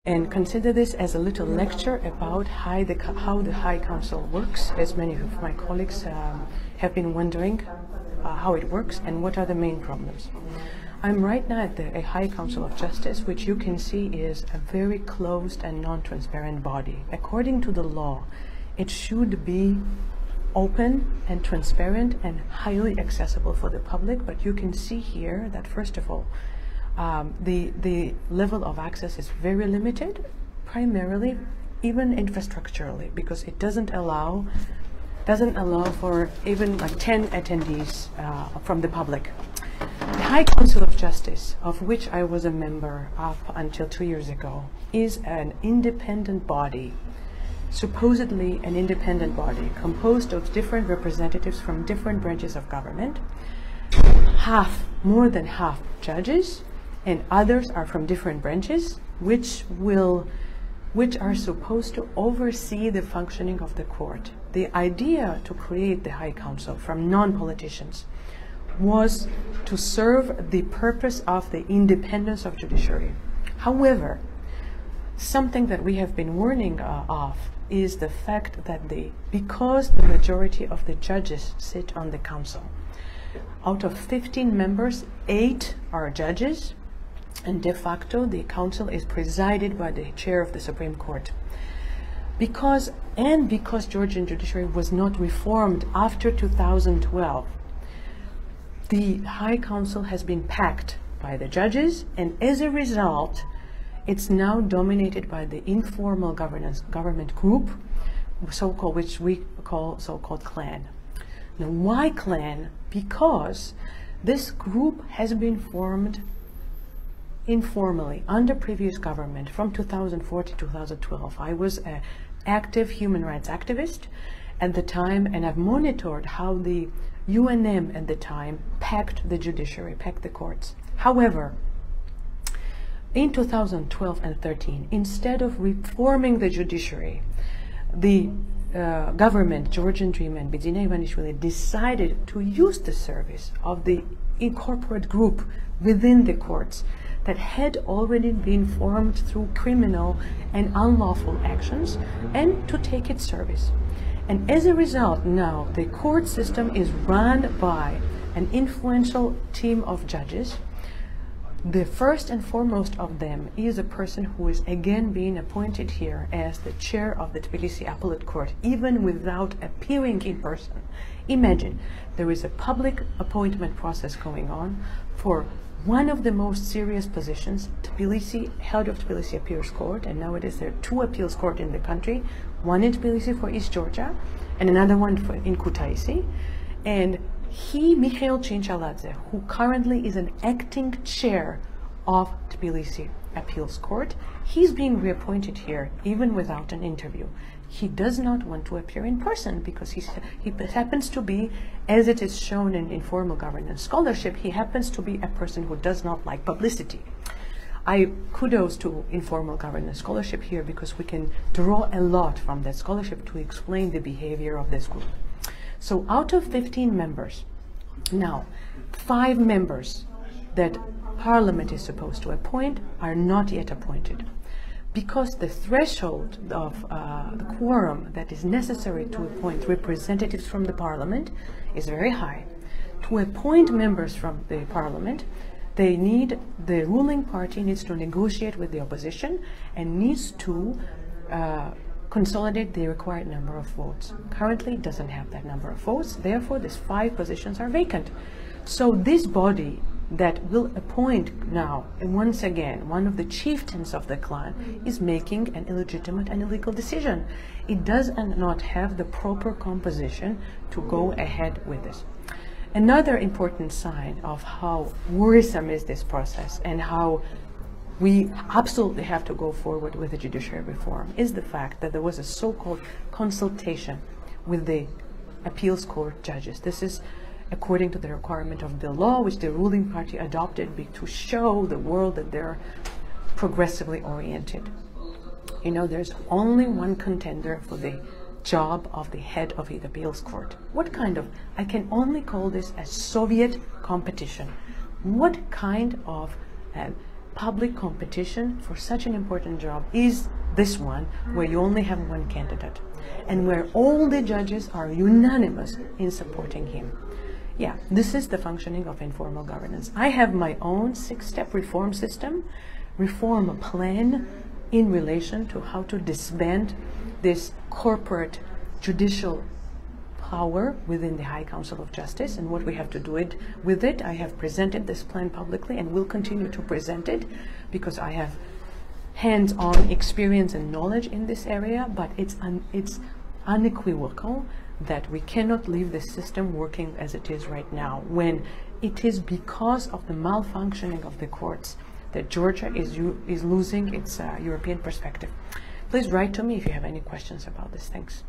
And consider this as a little lecture about how the High Council works, as many of my colleagues have been wondering how it works and what are the main problems. I'm right now at the High Council of Justice, which you can see is a very closed and non-transparent body. According to the law, it should be open and transparent and highly accessible for the public, but you can see here that, first of all, the level of access is very limited, primarily even infrastructurally, because it doesn't allow for even like 10 attendees from the public. The High Council of Justice, of which I was a member up until 2 years ago, is an independent body, supposedly an independent body, composed of different representatives from different branches of government, more than half judges, and others are from different branches, which are supposed to oversee the functioning of the court. The idea to create the High Council from non-politicians was to serve the purpose of the independence of judiciary. However, something that we have been warning of is the fact that because the majority of the judges sit on the council, out of 15 members, 8 are judges, and de facto the council is presided by the chair of the Supreme Court. Because Georgian judiciary was not reformed after 2012, the High Council has been packed by the judges, and as a result, it's now dominated by the informal government group, which we call so-called clan. Now, why clan? Because this group has been formed informally under previous government from 2004 to 2012. I was an active human rights activist at the time, and I've monitored how the UNM at the time packed the judiciary, packed the courts. However, in 2012 and 13, instead of reforming the judiciary, the government, Georgian Dream and Bidzina Ivanishvili, decided to use the service of the incorporate group within the courts that had already been formed through criminal and unlawful actions, and to take its service. And as a result, now the court system is run by an influential team of judges. The first and foremost of them is a person who is again being appointed here as the chair of the Tbilisi Appellate Court, even without appearing in person. Imagine, there is a public appointment process going on for one of the most serious positions, head of Tbilisi Appeals Court, and nowadays there are 2 appeals courts in the country, one in Tbilisi for East Georgia, and another one in Kutaisi. And Mikhail Chinchaladze, who currently is an acting chair of Tbilisi Appeals Court, he's being reappointed here even without an interview. He does not want to appear in person because he happens to be, as it is shown in informal governance scholarship, he happens to be a person who does not like publicity. I kudos to informal governance scholarship here, because we can draw a lot from that scholarship to explain the behavior of this group. So out of 15 members, now 5 members that Parliament is supposed to appoint are not yet appointed, because the threshold of the quorum that is necessary to appoint representatives from the Parliament is very high. To appoint members from the Parliament, the ruling party needs to negotiate with the opposition and needs to consolidate the required number of votes. Currently, it doesn't have that number of votes, therefore these 5 positions are vacant. So this body that will appoint now, and once again, one of the chieftains of the clan is making an illegitimate and illegal decision. It does not have the proper composition to go ahead with this. Another important sign of how worrisome is this process and how we absolutely have to go forward with the judiciary reform is the fact that there was a so-called consultation with the appeals court judges. This is according to the requirement of the law, which the ruling party adopted to show the world that they're progressively oriented. You know, there's only one contender for the job of the head of the appeals court. What kind of, I can only call this a Soviet competition. What kind of public competition for such an important job is this one, where you only have one candidate and where all the judges are unanimous in supporting him. Yeah, this is the functioning of informal governance. I have my own 6-step reform system, reform plan in relation to how to disband this corporate judicial power within the High Council of Justice and what we have to do with it. I have presented this plan publicly and will continue to present it because I have hands-on experience and knowledge in this area, but it's unequivocal that we cannot leave this system working as it is right now, when it is because of the malfunctioning of the courts that Georgia is losing its European perspective. Please write to me if you have any questions about this. Thanks.